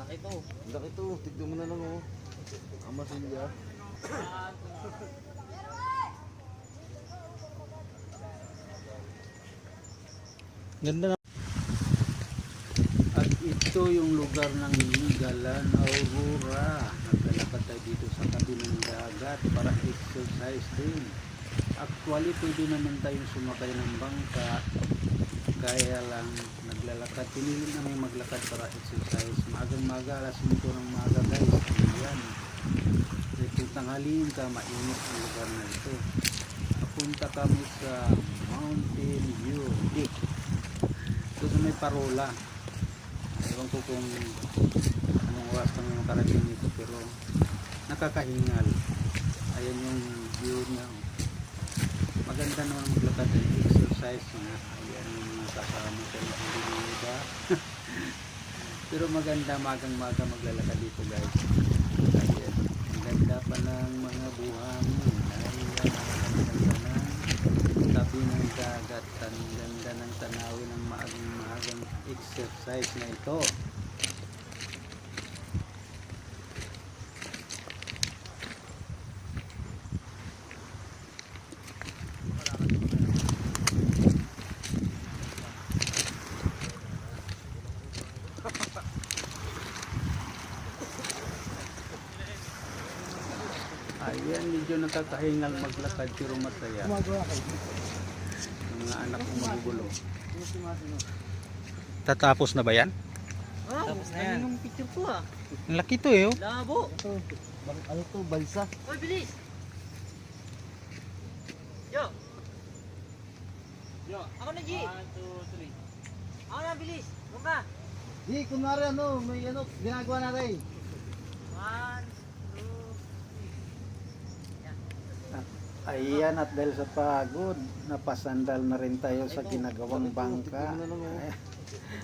Laki to. Laki to. Tignan mo na lang oh. Amasilya. Ganda na. At ito yung lugar ng Galan Aurora. Naglalakad tayo dito sa tabi ng dagat para exercise din. Actually, pwede naman tayong sumakay ng bangka. Kaya lang naglalakad. Pinili namin maglakad para exercise. Maagang-maga, alas 5 ng maga guys. Ayan. Kung tanghaliin ka, mainit ang lugar na ito. Punta kami sa Mountain View Lake. Ito sa may Parola. Ewan ko kung anong oras kami makarating nito, pero nakakahingal. Ayan yung view niya. Maganda naman maglakad ng exercise nga. Ayan yung mga kasama ko na hindi iba. Pero maganda, magang-maga maglalakad dito guys. Ayan. Ang ganda pa ng mga buhangin. Ayan, maganda ng tabi ng dagat. Ang ganda ng tanawin ng maagang-magang exercise na ito. Ayan, medyo nakakahingal maglakad pero masaya. Mga anak ko magugulo. Tatapos na ba yan? Tapos na yan. Yung picture ko ah. Ang laki to eh. Oh. Labo. Ano to? Balsa? Uy, bilis. Yo. Yo. Ako na, G. 1, 2, 3. Ako na, bilis. Bumba. Di, kunwari ano, may ano, ginagawa natin. 1, 2. Ayan, at dahil sa pagod, napasandal na rin tayo sa ginagawang bangka. Tignan mo na lang oh.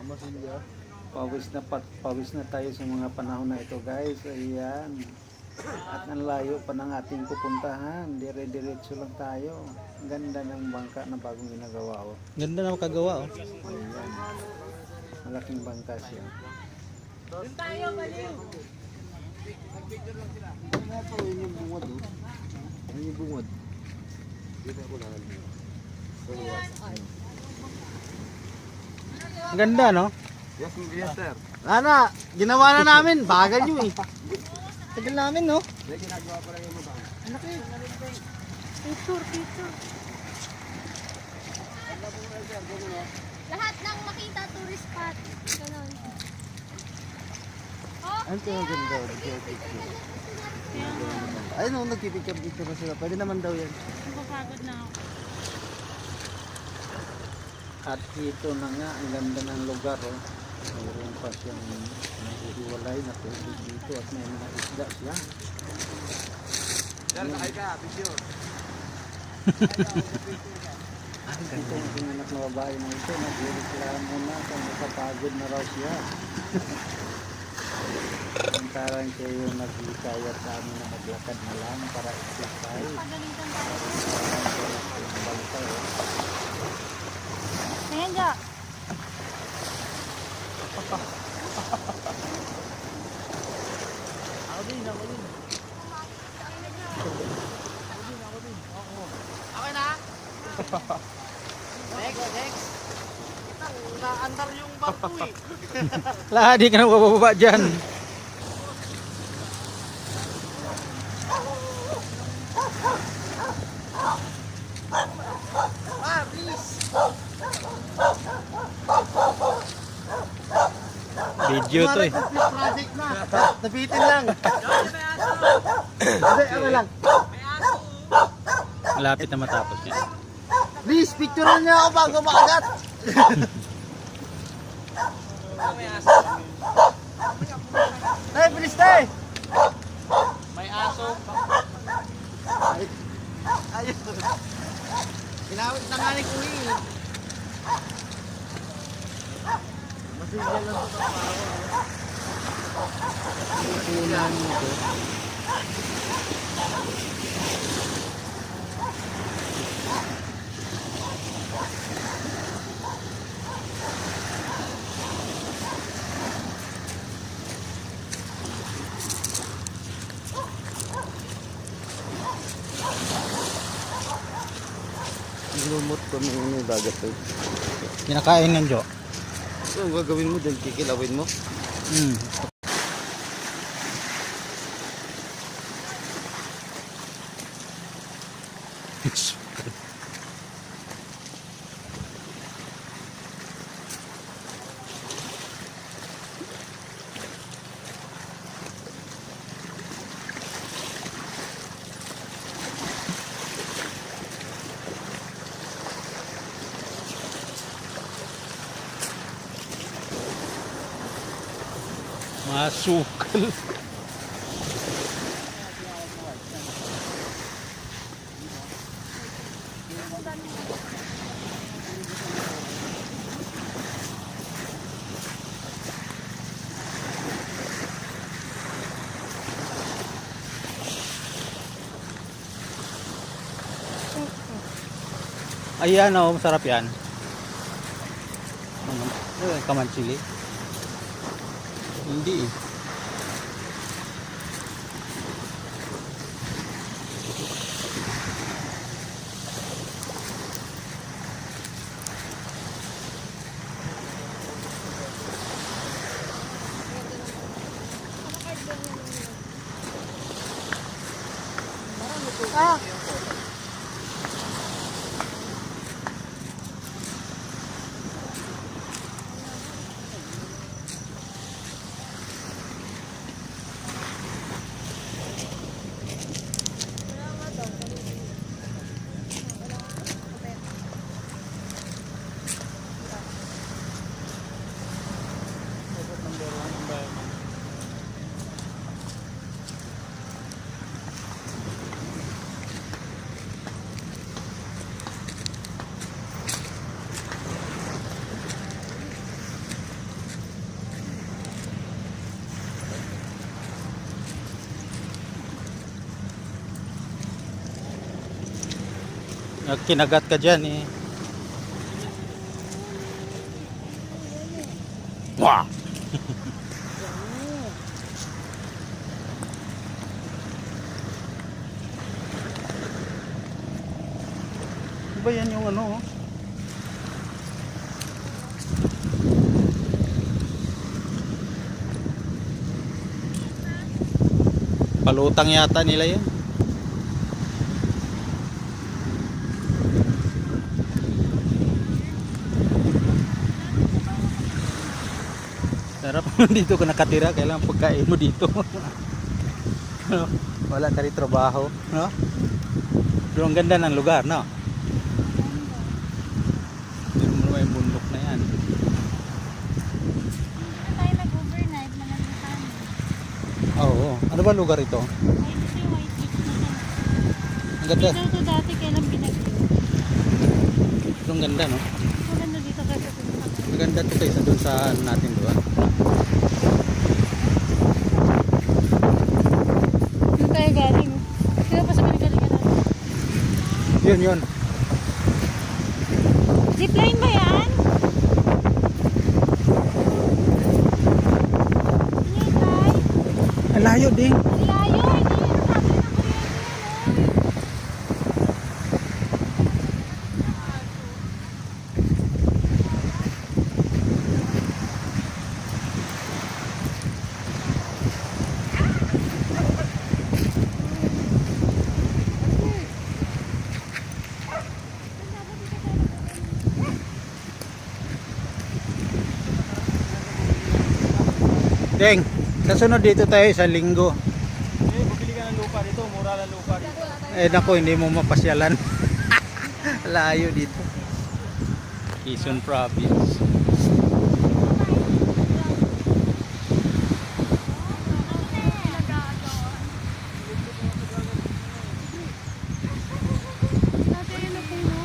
Amasilya. Pawis na tayo sa mga panahon na ito guys. Ayan. At ang layo pa ng ating pupuntahan. Dire-diretso lang tayo. Ganda ng bangka na bagong ginagawa. Oh. Ganda na makagawa. Oh. Ayan. Malaking bangka siya. Doon tayo, baliw. Ano nga po, yun yung bungad oh. Ano yung bungad? Dito ako lang. Ganda no? Yes, yes sir. Ana, ginawa na namin. Bagal nyo eh. Tagal namin, no? May ginagawa pa lang yung mga. Anak eh. Picture, picture. Lahat ng makita tourist spot. Ganon. Oh, Ano yung ganda? Ayun oh, nagpipicture na sila. Pwede naman daw yan. napapagod na ako. At ito na nga, ang ganda ng lugar. Oh. Mayroon pa siyang nahihiwalay na tubig dito at may mga isda siya. Sir, sakay ka, picture. Ito ang pinganak na babae na ito, nagreklamo na kung nakapagod na raw siya. Antarang siya yung naghihikayat sa amin na maglakad na lang para exercise. Pagalitan tayo. Bangkay, oh. Ayan, Ja. Ako din, ako din. Okay na? Next, next. Naandar yung barko eh. Lahat, di ka na bababa dyan. Ah, please. Video to eh. Complete project na. Napitin lang. May aso. Hindi, ano lang. May aso. Malapit na matapos yan. Please, picturean niya ako bago makagat. May aso. Tay, bilis tay. May aso. Ayun. Ginawit na nga ni Kuya. Masigyan lang ito ng Punan mo to. Gamot pa ng ano, dagat to. Kinakain ng Jo. So, ang gagawin mo dyan, kikilawin mo. Hmm. Masukal. Ayan oh, masarap yan. Kamanchili. Hindi eh. Ah! Kinagat ka dyan eh. Wah! Ano ba yan yung ano oh? Palutang yata nila yan. Sarap dito ka nakatira, kailangan pagkain mo dito. No? Wala ka rin trabaho, no? Pero ang ganda ng lugar, no? Pero mo yung bundok na yan. Tayo nag-overnight, manalitan. Oo. Ano ba lugar ito? Ay, ito yung white beach na yan. Ang ganda. Dito ito dati kailan pinag-view. Ito ang ganda, no? Maganda dito kasi pumunta. Ang ganda ito kaysa dun sa ano natin, diba? Doon tayo galing. Sino pa sa pinagalingan natin? Yun, yun. Zipline ba yan? Hindi, try. Ang layo din. Ang layo, hindi yan. Sabi ng Deng, kasunod dito tayo sa linggo. Eh, bumili ka ng lupa dito, mura lang lupa dito. Eh nako, hindi mo mapasyalan. Layo dito. Quezon Province. Dati yun na puno.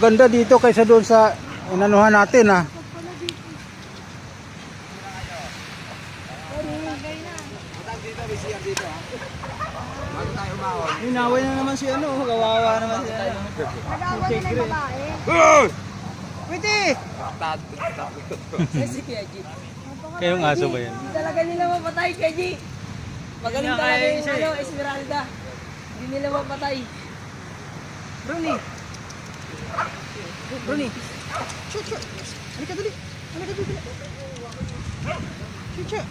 Maganda dito kaysa doon sa inanuhan natin ah. Inaway na naman si ano, kawawa naman si ano. Nag-away na ng babae. Pwede! Kayong aso ba yan? Talaga nila mapatay, Keji. Magaling talaga yung ano, Esmeralda. Hindi nila mapatay. Bruni! Bruni! Shoot, shoot! Halika dali! Halika dali! Shoot, shoot!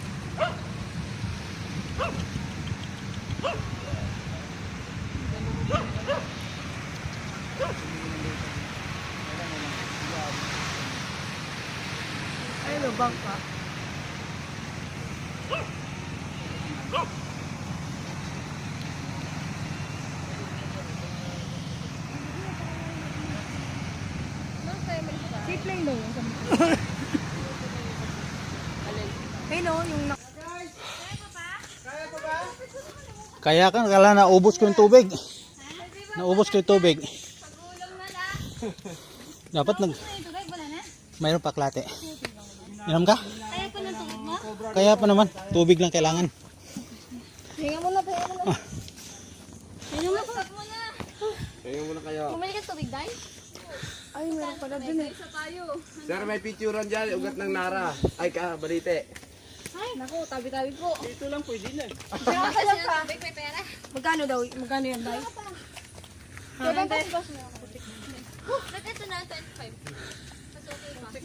Ay, lubang pa. Zipline daw yun. Hey no, yung Kaya ka, kala naubos ko yung tubig. Naubos ko yung tubig. Dapat nag... Tubig, wala na. Mayroon pa klate. Inom ka? Kaya pa ng tubig mo? Kaya pa naman. Tubig lang kailangan. Hinga mo na, hinga mo na. Hinga mo na. Kaya muna kayo. Bumalik ang tubig, Day? ay, meron pala dun eh. Sir, may picturean dyan. Ugat ng Nara. Ay, balite. Ay, naku, tabi-tabi po. Dito lang pwede na. Kaya ka lang pa. May pera. Magkano daw? Magkano yan, Day? Kailan pa si boss mo? Ito na, 25.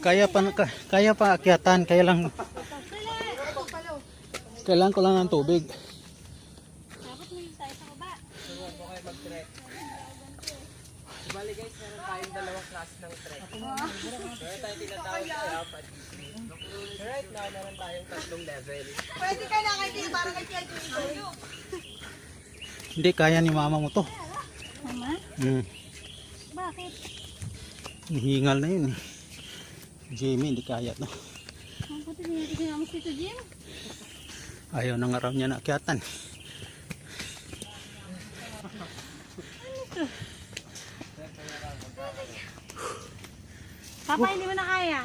Kaya pa akyatan. Kaya lang... Kailangan ko lang ng tubig. Dapat may tayo sa baba. Bali guys, meron tayong dalawang klase ng trek. Meron tayong tinatawag na apat. Right now, meron tayong tatlong level. Pwede ka na kay Tia, para kay Tia. Hindi, kaya ni mama mo to. Mama? Bakit? Hingal na yun eh. Jamie, hindi kaya to. Ang puti niya, isinama si Tito Jim. Ayaw na nga raw niya na akyatan. Papa, hindi mo na kaya.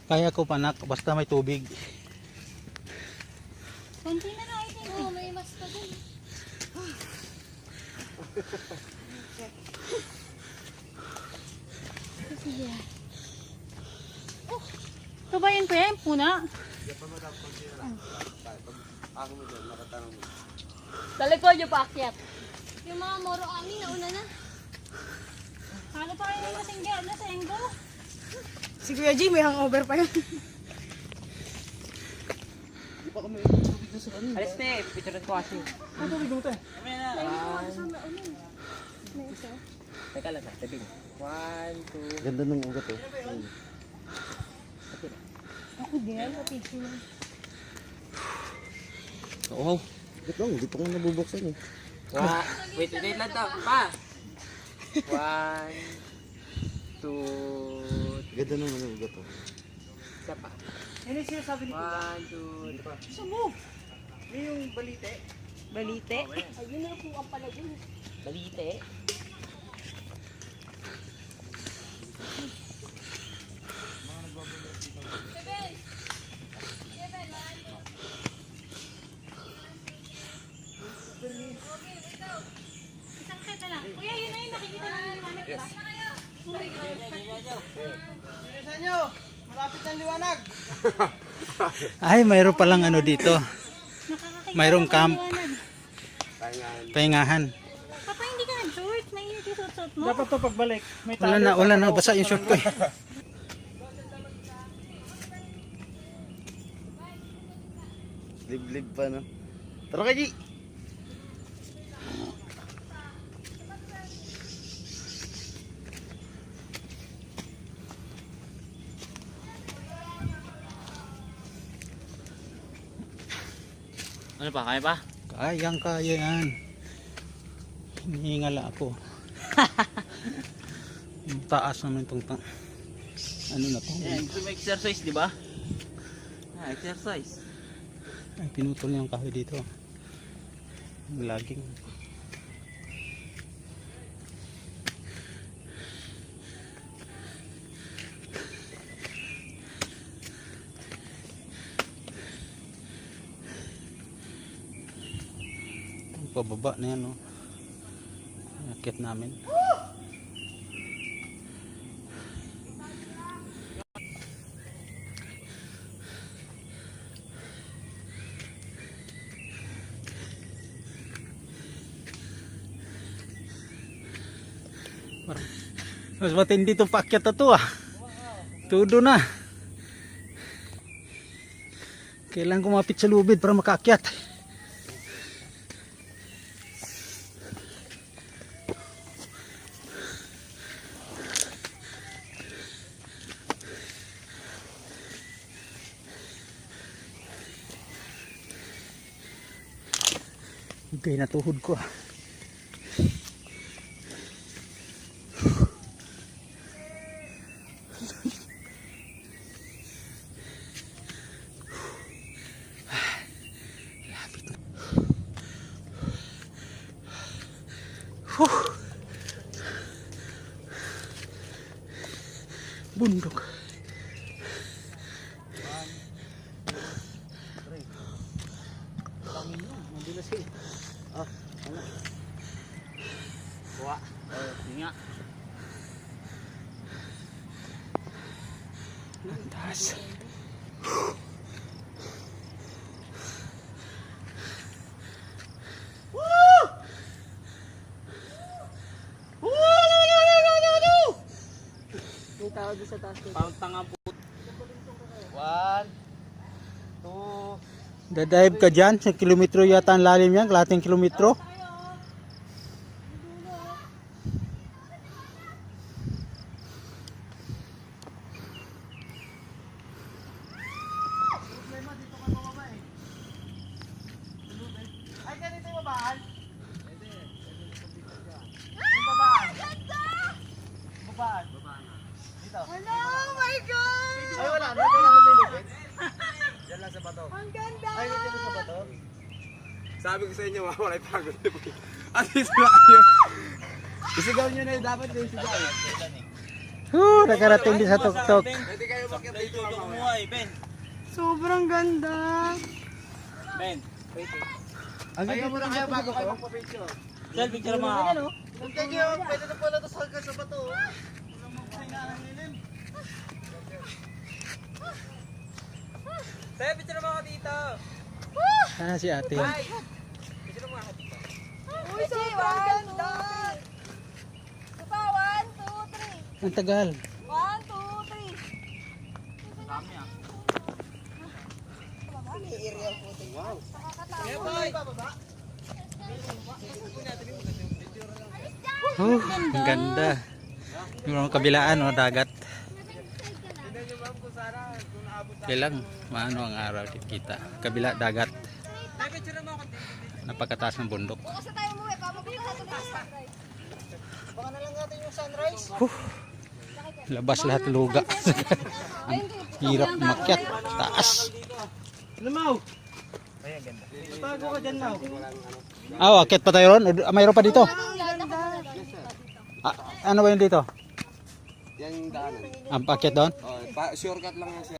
Kaya ko panak, basta may tubig. Konti na lang, I think. Oo, may mas pa dun. Sige. Ito ba yun, kuya? Yung puna? Sa likod yung paakyat. Yung mga moro amin, nauna na. Ano pa kayo nasa enggo? Si Kuya G, may hangover pa yun. Alis na eh, picturean ko kasi. Ano tubig mo tayo? Teka lang, tabing. 1, 2... Ganda ng ugat oh. Ako din, kapisi. Oo. Dito lang, dito ko nabubuksan eh. Wait lang to. Pa! 1, 2... Ganda ng ugat oh. Isa pa. Ano yung sinasabi ni 1, 2... Ito pa. Isa mo! May yung balite. Balite? Ayun na po ang palagay. Balite. Isang kita lang. Kuya, yun na yun. Nakikita namin yung mami. Yes. Malapit ng liwanag. Ay, mayroon palang ano dito. Nakakakita Mayroong ng camp. liwanag. Pahingahan. Papa, hindi ka nag-short. Mainit yung suot mo. Dapat to pagbalik. May Wala na. Basa yung short ko eh. Liblib pa no. Tara kaji. Ano pa? Kaya pa? Kaya yan. Hinihingal ako. Yung taas naman itong ano na to. Yan, gusto mo exercise, di ba? Exercise. Ay, pinutol niya yung kahoy dito. Ang laging. pababa na yan, no? Akit namin. Mas matindi itong paakyat na to, ah. Tudo na. Kailangan kumapit sa lubid para makaakyat. Okay, natuhod ko, ah. Bundok. Ang taas. May tao doon sa taas. Dadive ka dyan, sa kilometro yata ang lalim yan, kalating kilometro. Oh my God! Ay, wala. Dito lang ang nilipid. Diyan lang sa bato. Ang ganda! Ay, dito lang sa bato. Sabi ko sa inyo, wala yung pagod. At dito na kayo. Isigaw nyo na yung dapat kayo isigaw. Nakarating din sa tuktok. Pwede kayo bakit dito. Sobrang ganda! Ang ganda mo na kayo bago kayo magpapicture. Sel, picture mo ako. Thank you. Pwede na pala ito sa bato. Tayo, picture mo ako dito. Sana si ate. Ay! Picture mo ako dito. Uy, sobrang ganda! Pa, 1, 2, 3. Ang tagal. 1, 2, 3. Dami ah. Wow! Kaya boy! Ang ganda. Yung mga kabilaan, no, dagat. Tignan nyo ma'am kung sana kung naabot sa... Kailang maano ang araw kita. Kabila, dagat. Tayo, picture mo ako dito. Napakataas ng bundok. Bukas na tayo umuwi. Papapunta natin sa sunrise. Baka na lang natin yung sunrise. Labas lahat luga. Ang hirap makyat. Taas. Ano mau? Ay, ang ganda. Tago ka dyan mau. Akit pa tayo ron? Mayroon pa dito. Ang ganda. Ano ba yun dito? Yan yung daanan. Ang pakyat doon? Shortcut lang yan siya.